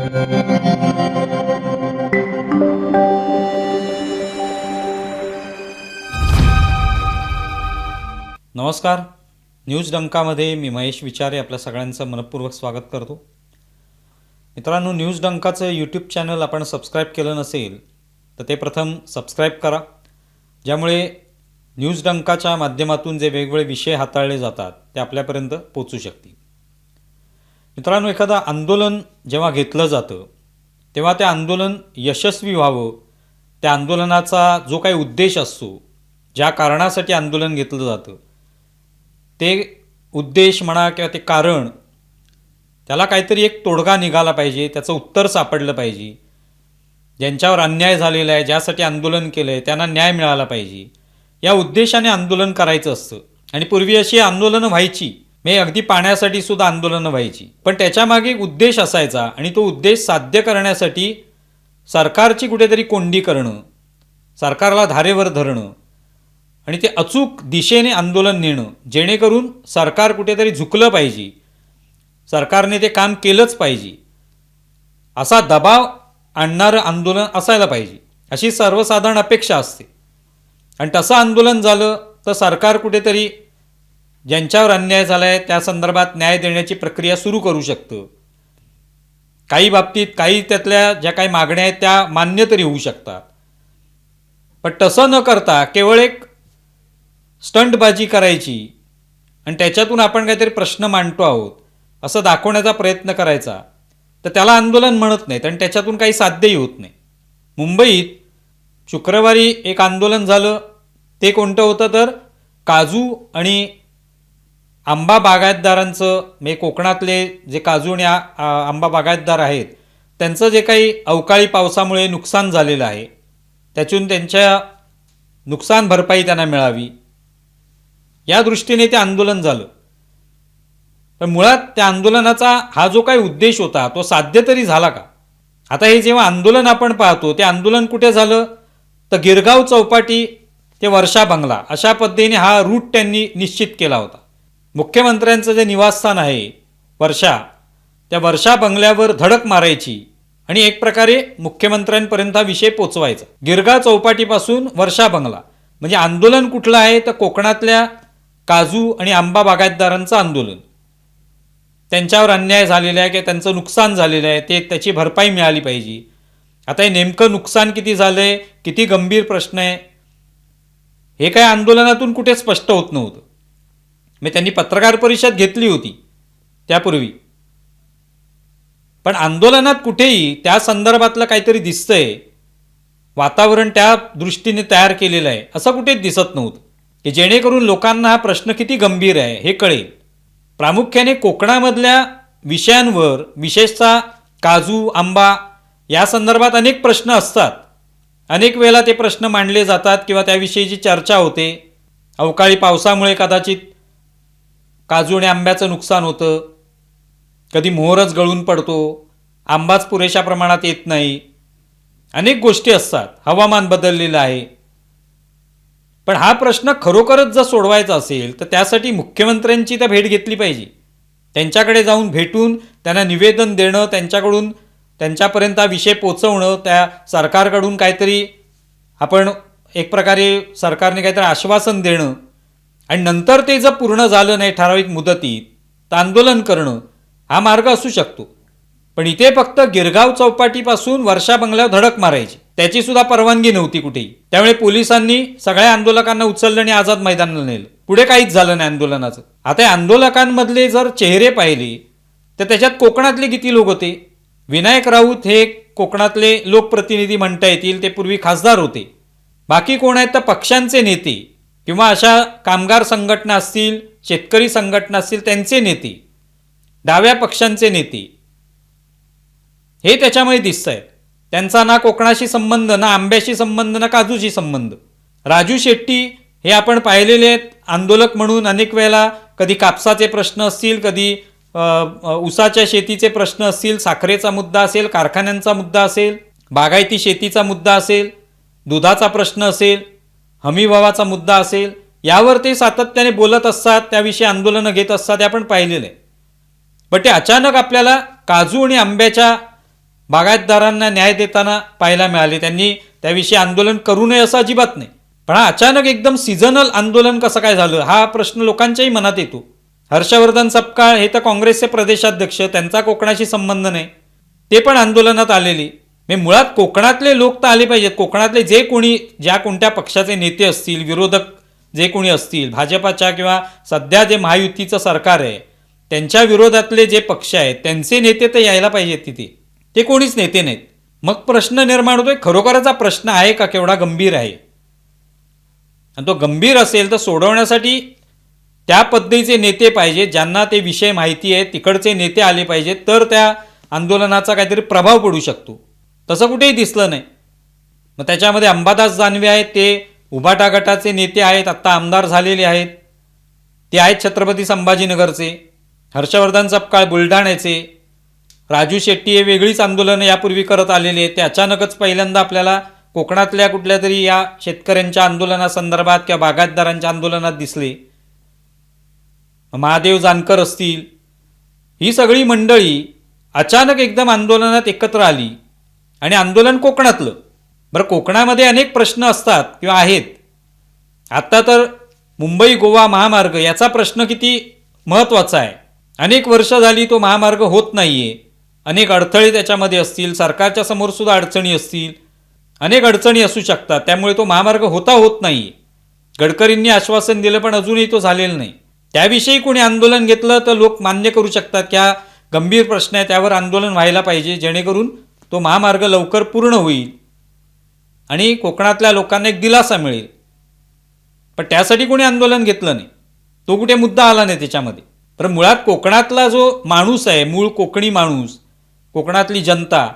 नमस्कार. न्यूज डंकामध्ये मी महेश विचारे आपल्या सगळ्यांचं मनपूर्वक स्वागत करतो. मित्रांनो, न्यूज डंकाचं यूट्यूब चॅनल आपण सबस्क्राईब केलं नसेल तर ते प्रथम सबस्क्राईब करा, ज्यामुळे न्यूज डंकाच्या माध्यमातून जे वेगवेगळे विषय हाताळले जातात ते आपल्यापर्यंत पोचू शकतील. मित्रांनो, एखादं आंदोलन जेव्हा घेतलं जातं तेव्हा ते आंदोलन यशस्वी व्हावं, त्या आंदोलनाचा जो काही उद्देश असतो, ज्या कारणासाठी आंदोलन घेतलं जातं ते उद्देश म्हणा किंवा ते कारण, त्याला काहीतरी एक तोडगा निघाला पाहिजे, त्याचं उत्तर सापडलं पाहिजे. ज्यांच्यावर अन्याय झालेला आहे, ज्यासाठी आंदोलन केलं आहे, त्यांना न्याय मिळाला पाहिजे, या उद्देशाने आंदोलन करायचं असतं. आणि पूर्वी अशी आंदोलनं व्हायची, अगदी पाण्यासाठी सुद्धा आंदोलनं व्हायची, पण त्याच्यामागे एक उद्देश असायचा आणि तो उद्देश साध्य करण्यासाठी सरकारची कुठेतरी कोंडी करणं, सरकारला धारेवर धरणं आणि ते अचूक दिशेने आंदोलन नेणं, जेणेकरून सरकार कुठेतरी झुकलं पाहिजे, सरकारने ते काम केलंच पाहिजे, असा दबाव आणणारं आंदोलन असायला पाहिजे, अशी सर्वसाधारण अपेक्षा असते. आणि तसं आंदोलन झालं तर सरकार कुठेतरी ज्यांच्यावर अन्याय झाला आहे त्या संदर्भात न्याय देण्याची प्रक्रिया सुरू करू शकतं. काही बाबतीत काही त्यातल्या ज्या काही मागण्या आहेत त्या मान्य तरी होऊ शकतात. पण तसं न करता केवळ एक स्टंटबाजी करायची आणि त्याच्यातून आपण काहीतरी प्रश्न मांडतो आहोत असं दाखवण्याचा प्रयत्न करायचा, तर त्याला आंदोलन म्हणत नाहीत आणि त्याच्यातून काही साध्यही होत नाही. मुंबईत शुक्रवारी एक आंदोलन झालं. ते कोणतं होतं तर काजू आणि आंबा बागायतदारांचं, कोकणातले जे काजू आणि आंबा बागायतदार आहेत त्यांचं जे काही अवकाळी पावसामुळे नुकसान झालेलं आहे त्यातून त्यांच्या नुकसान भरपाई त्यांना मिळावी, या दृष्टीने ते आंदोलन झालं. पण मुळात त्या आंदोलनाचा हा जो काही उद्देश होता तो साध्य तरी झाला का? आता हे जेव्हा आंदोलन आपण पाहतो ते आंदोलन कुठे झालं तर गिरगाव चौपाटी ते वर्षा बंगला अशा पद्धतीने हा रूट त्यांनी निश्चित केला होता. मुख्यमंत्र्यांचं जे निवासस्थान आहे वर्षा, त्या वर्षा बंगल्यावर धडक मारायची आणि एक प्रकारे मुख्यमंत्र्यांपर्यंत हा विषय पोचवायचा. गिरगाव चौपाटीपासून वर्षा बंगला म्हणजे आंदोलन कुठलं आहे तर कोकणातल्या काजू आणि आंबा बागायतदारांचं आंदोलन. त्यांच्यावर अन्याय झालेला आहे किंवा त्यांचं नुकसान झालेलं आहे, त्याची भरपाई मिळाली पाहिजे. आता हे नेमकं नुकसान किती झालं आहे, किती गंभीर प्रश्न आहे, हे काय आंदोलनातून कुठे स्पष्ट होत नव्हतं. त्यांनी पत्रकार परिषद घेतली होती त्यापूर्वी, पण आंदोलनात कुठेही त्या संदर्भातलं काहीतरी दिसतंय, वातावरण त्या दृष्टीने तयार केलेलं आहे असं कुठेच दिसत नव्हतं, की जेणेकरून लोकांना हा प्रश्न किती गंभीर आहे हे कळेल. प्रामुख्याने कोकणामधल्या विषयांवर, विशेषतः काजू आंबा या संदर्भात अनेक प्रश्न असतात. अनेक वेळेला ते प्रश्न मांडले जातात किंवा त्याविषयीची चर्चा होते. अवकाळी पावसामुळे कदाचित काजू आणि आंब्याचं नुकसान होतं, कधी मोहरच गळून पडतो, आंबाच पुरेशा प्रमाणात येत नाही, अनेक गोष्टी असतात, हवामान बदललेलं आहे. पण हा प्रश्न खरोखरच जर सोडवायचा असेल तर त्यासाठी मुख्यमंत्र्यांची तर भेट घेतली पाहिजे. त्यांच्याकडे जाऊन भेटून त्यांना निवेदन देणं, त्यांच्याकडून त्यांच्यापर्यंत हा विषय पोचवणं, त्या सरकारकडून काहीतरी आपण एक प्रकारे सरकारने काहीतरी आश्वासन देणं आणि नंतर ते जर पूर्ण झालं नाही ठराविक मुदतीत तर आंदोलन करणं हा मार्ग असू शकतो. पण इथे फक्त गिरगाव चौपाटीपासून वर्षा बंगल्यावर धडक मारायची, त्याची सुद्धा परवानगी नव्हती कुठेही. त्यामुळे पोलिसांनी सगळ्या आंदोलकांना उचललं आणि आझाद मैदानाला नेलं. पुढे काहीच झालं नाही आंदोलनाचं. आता या आंदोलकांमधले जर चेहरे पाहिले तर त्याच्यात कोकणातले किती लोक होते. विनायक राऊत हे कोकणातले लोकप्रतिनिधी म्हणता येतील, ते पूर्वी खासदार होते. बाकी कोण आहेत तर पक्षांचे नेते किंवा अशा कामगार संघटना असतील, शेतकरी संघटना असतील त्यांचे नेते, डाव्या पक्षांचे नेते हे त्याच्यामध्ये दिसत आहेत. त्यांचा ना कोकणाशी संबंध, ना आंब्याशी संबंध, ना काजूशी संबंध. राजू शेट्टी हे आपण पाहिलेले आहेत आंदोलक म्हणून अनेक वेळेला, कधी कापसाचे प्रश्न असतील, कधी ऊसाच्या शेतीचे प्रश्न असतील, साखरेचा मुद्दा असेल, कारखान्यांचा मुद्दा असेल, बागायती शेतीचा मुद्दा असेल, दुधाचा प्रश्न असेल, हमीभावाचा मुद्दा असेल, यावर ते सातत्याने बोलत असतात, त्याविषयी आंदोलनं घेत असतात, हे आपण पाहिलेलं आहे. पण ते अचानक आपल्याला काजू आणि आंब्याच्या बागायतदारांना न्याय देताना पाहायला मिळाले. त्यांनी त्याविषयी आंदोलन करू नये असं अजिबात नाही. पण हा अचानक एकदम सीझनल आंदोलन कसं काय झालं हा प्रश्न लोकांच्याही मनात येतो. हर्षवर्धन सपकाळ हे तर काँग्रेसचे प्रदेशाध्यक्ष, त्यांचा कोकणाशी संबंध नाही, ते पण आंदोलनात आलेले. मुळात कोकणातले लोक तर आले पाहिजेत. कोकणातले जे कोणी ज्या कोणत्या पक्षाचे नेते असतील, विरोधक जे कोणी असतील, भाजपाच्या किंवा सध्या जे महायुतीचं सरकार आहे त्यांच्या विरोधातले जे पक्ष आहेत त्यांचे नेते तर यायला पाहिजेत तिथे. ते कोणीच नेते नाहीत. मग प्रश्न निर्माण होतोय, खरोखरच हा प्रश्न आहे का, केवढा गंभीर आहे. आणि तो गंभीर असेल तर सोडवण्यासाठी त्या पद्धतीचे नेते पाहिजे, ज्यांना ते विषय माहिती आहे, तिकडचे नेते आले पाहिजेत, तर त्या आंदोलनाचा काहीतरी प्रभाव पडू शकतो. तसं कुठेही दिसलं नाही. मग त्याच्यामध्ये अंबादास दानवे आहेत, ते उभाटा गटाचे नेते आहेत, आत्ता आमदार झालेले आहेत, ते आहेत छत्रपती संभाजीनगरचे. हर्षवर्धन सपकाळ बुलढाण्याचे, राजू शेट्टी हे वेगळीच आंदोलनं यापूर्वी करत आलेले आहेत. ते अचानकच पहिल्यांदा आपल्याला कोकणातल्या कुठल्या तरी या शेतकऱ्यांच्या आंदोलनासंदर्भात किंवा बागायतदारांच्या आंदोलनात दिसले. महादेव जानकर असतील, ही सगळी मंडळी अचानक एकदम आंदोलनात एकत्र आली आणि आंदोलन कोकणातलं. बरं, कोकणामध्ये अनेक प्रश्न असतात किंवा आहेत. आत्ता तर मुंबई गोवा महामार्ग याचा प्रश्न किती महत्त्वाचा आहे. अनेक वर्ष झाली तो महामार्ग होत नाहीये. अनेक अडथळे त्याच्यामध्ये असतील, सरकारच्या समोर सुद्धा अडचणी असतील, अनेक अडचणी असू शकतात. त्यामुळे तो महामार्ग होत नाही. गडकरींनी आश्वासन दिलं पण अजूनही तो झालेला नाही. त्याविषयी कोणी आंदोलन घेतलं तर लोक मान्य करू शकतात की हा गंभीर प्रश्न आहे, त्यावर आंदोलन व्हायला पाहिजे, जेणेकरून तो महामार्ग लवकर पूर्ण होईल आणि कोकणातल्या लोकांना एक दिलासा मिळेल. पण त्यासाठी कोणी आंदोलन घेतलं नाही. तो कुठे मुद्दा आला नाही त्याच्यामध्ये. तर मुळात कोकणातला जो माणूस आहे, मूळ कोकणी माणूस, कोकणातली जनता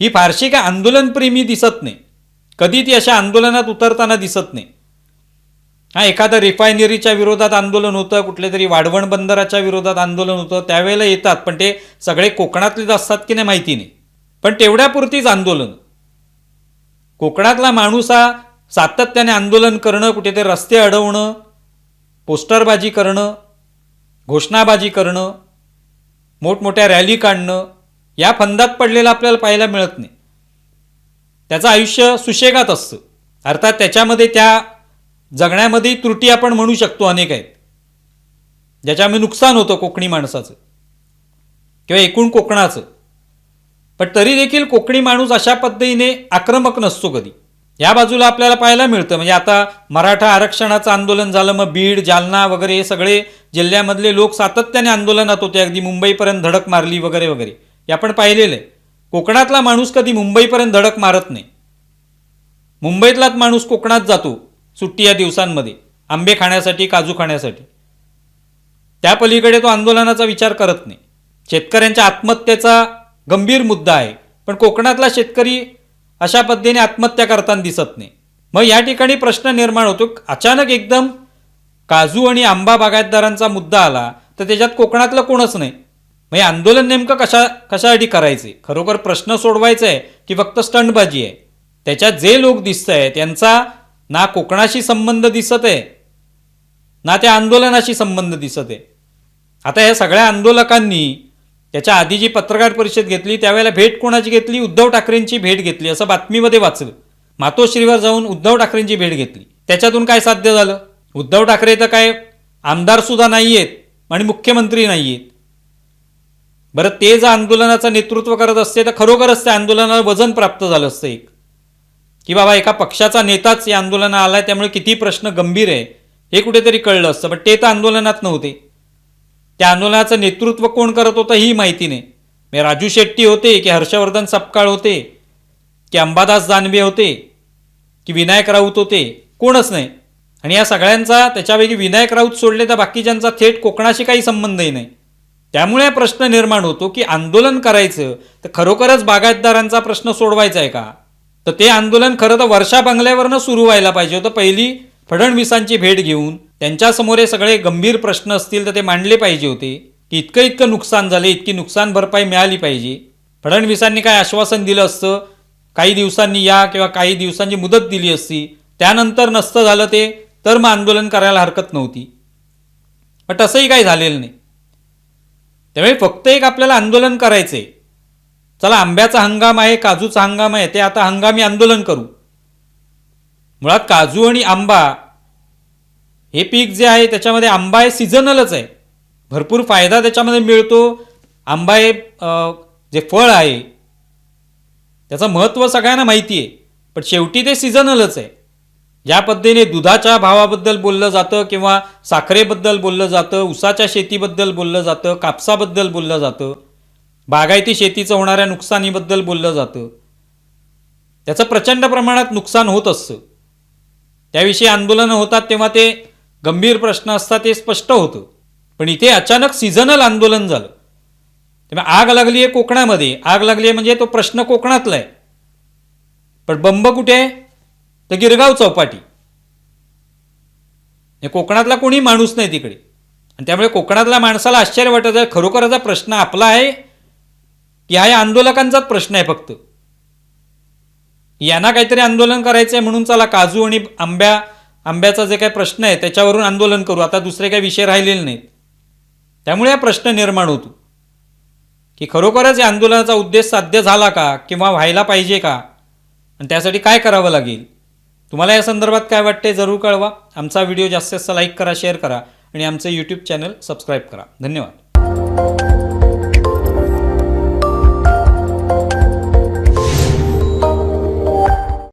ही फारशी काय आंदोलनप्रेमी दिसत नाही. कधी ती अशा आंदोलनात उतरताना दिसत नाही. हा, एखादं रिफायनरीच्या विरोधात आंदोलन होतं, कुठल्या तरी वाढवण बंदराच्या विरोधात आंदोलन होतं, त्यावेळेला येतात. पण ते सगळे कोकणातलेच असतात की नाही माहिती नाही. पण तेवढ्यापुरतीच आंदोलन. कोकणातला माणूस हा सातत्याने आंदोलन करणं, कुठेतरी रस्ते अडवणं, पोस्टरबाजी करणं, घोषणाबाजी करणं, मोठमोठ्या रॅली काढणं, या फंदात पडलेलं आपल्याला पाहायला मिळत नाही. त्याचं आयुष्य सुशेगात असतं. अर्थात त्याच्यामध्ये त्या जगण्यामध्ये त्रुटी आपण म्हणू शकतो अनेक आहेत, ज्याच्यामुळे नुकसान होतं कोकणी माणसाचं किंवा एकूण कोकणाचं. पण तरी देखील कोकणी माणूस अशा पद्धतीने आक्रमक नसतो कधी. या बाजूला आपल्याला पाहायला मिळतं. म्हणजे आता मराठा आरक्षणाचं आंदोलन झालं, मग बीड, जालना वगैरे हे सगळे जिल्ह्यामधले लोक सातत्याने आंदोलनात होते, अगदी मुंबईपर्यंत धडक मारली वगैरे वगैरे, हे आपण पाहिलेलं आहे. कोकणातला माणूस कधी मुंबईपर्यंत धडक मारत नाही. मुंबईतलाच माणूस कोकणात जातो सुट्टी या दिवसांमध्ये आंबे खाण्यासाठी, काजू खाण्यासाठी. त्या पलीकडे तो आंदोलनाचा विचार करत नाही. शेतकऱ्यांच्या आत्महत्येचा गंभीर मुद्दा आहे, पण कोकणातला शेतकरी अशा पद्धतीने आत्महत्या करताना दिसत नाही. मग या ठिकाणी प्रश्न निर्माण होतो, अचानक एकदम काजू आणि आंबा बागायतदारांचा मुद्दा आला तर त्याच्यात कोकणातलं कोणच नाही. मग हे आंदोलन नेमकं कशासाठी करायचे? खरोखर प्रश्न सोडवायचा आहे की फक्त स्टंटबाजी आहे? त्याच्यात जे लोक दिसत आहेत त्यांचा ना कोकणाशी संबंध दिसत आहे ना त्या आंदोलनाशी संबंध दिसत आहे. आता या सगळ्या आंदोलकांनी त्याच्या आधी जी पत्रकार परिषद घेतली त्यावेळेला भेट कोणाची घेतली? उद्धव ठाकरेंची भेट घेतली असं बातमीमध्ये वाचलं. मातोश्रीवर जाऊन उद्धव ठाकरेंची भेट घेतली. त्याच्यातून काय साध्य झालं? उद्धव ठाकरे तर काय आमदार सुद्धा नाही आहेत आणि मुख्यमंत्री नाही आहेत. बरं, ते जर आंदोलनाचं नेतृत्व करत असते तर खरोखरच त्या आंदोलनाला वजन प्राप्त झालं असतं एक, की बाबा एका पक्षाचा नेताच या आंदोलनाला आलाय, त्यामुळे किती प्रश्न गंभीर आहे हे कुठेतरी कळलं असतं. पण ते तर आंदोलनात नव्हते. त्या आंदोलनाचं नेतृत्व कोण करत होतं ही माहिती नाही. म्हणजे राजू शेट्टी होते की हर्षवर्धन सपकाळ होते की अंबादास दानवे होते की विनायक राऊत होते? कोणच नाही. आणि या सगळ्यांचा, त्याच्यापैकी विनायक राऊत सोडले तर बाकीच्यांचा थेट कोकणाशी काही संबंधही नाही. त्यामुळे प्रश्न निर्माण होतो की आंदोलन करायचं तर खरोखरच बागायतदारांचा प्रश्न सोडवायचा आहे का? तर ते आंदोलन खरं तर वर्षा बंगल्यावरनं सुरू व्हायला पाहिजे होतं. पहिली फडणवीसांची भेट घेऊन त्यांच्यासमोर हे सगळे गंभीर प्रश्न असतील तर ते मांडले पाहिजे होते की इतकं नुकसान झाले, इतकी नुकसान भरपाई मिळाली पाहिजे. फडणवीसांनी काय आश्वासन दिलं असतं, काही दिवसांनी या किंवा काही दिवसांची मुदत दिली असती, त्यानंतर नसतं झालं ते तर मग आंदोलन करायला हरकत नव्हती. पण तसंही काही झालेलं नाही. त्यामुळे फक्त एक आपल्याला आंदोलन करायचंय, चला आंब्याचा हंगाम आहे, काजूचा हंगाम आहे, ते आता हंगामी आंदोलन करू. मुळात काजू आणि आंबा हे पीक जे आहे त्याच्यामध्ये आंबा हे सिझनलच आहे. भरपूर फायदा त्याच्यामध्ये मिळतो. आंबा हे जे फळ आहे त्याचं महत्त्व सगळ्यांना माहिती आहे, पण शेवटी ते सिझनलच आहे. ज्या पद्धतीने दुधाच्या भावाबद्दल बोललं जातं किंवा साखरेबद्दल बोललं जातं, ऊसाच्या शेतीबद्दल बोललं जातं, कापसाबद्दल बोललं जातं, बागायती शेतीचं होणाऱ्या नुकसानीबद्दल बोललं जातं, त्याचं प्रचंड प्रमाणात नुकसान होत असतं. त्याविषयी आंदोलनं होतात तेव्हा ते गंभीर प्रश्न असतात, ते स्पष्ट होतं. पण इथे अचानक सिझनल आंदोलन झालं. तेव्हा आग लागली आहे कोकणामध्ये. आग लागली आहे म्हणजे तो प्रश्न कोकणातला आहे, पण बंब कुठे आहे? तर गिरगाव चौपाटी. कोकणातला कोणी माणूस नाही तिकडे, आणि त्यामुळे कोकणातल्या माणसाला आश्चर्य वाटत आहे, खरोखरचा प्रश्न आपला आहे की हा या आंदोलकांचाच प्रश्न आहे फक्त. यांना काहीतरी आंदोलन करायचं आहे म्हणून चला काजू आणि आंब्याचा जे काही प्रश्न आहे त्याच्यावरून आंदोलन करू, आता दुसरे काही विषय राहिलेले नाहीत. त्यामुळे हा प्रश्न निर्माण होतो की खरोखरच या आंदोलनाचा उद्देश साध्य झाला का, किंवा व्हायला पाहिजे का, आणि त्यासाठी काय करावं लागेल. तुम्हाला या संदर्भात काय वाटते जरूर कळवा. आमचा व्हिडिओ जास्तीत जास्त लाईक करा, शेअर करा आणि आमचं यूट्यूब चॅनल सबस्क्राईब करा. धन्यवाद.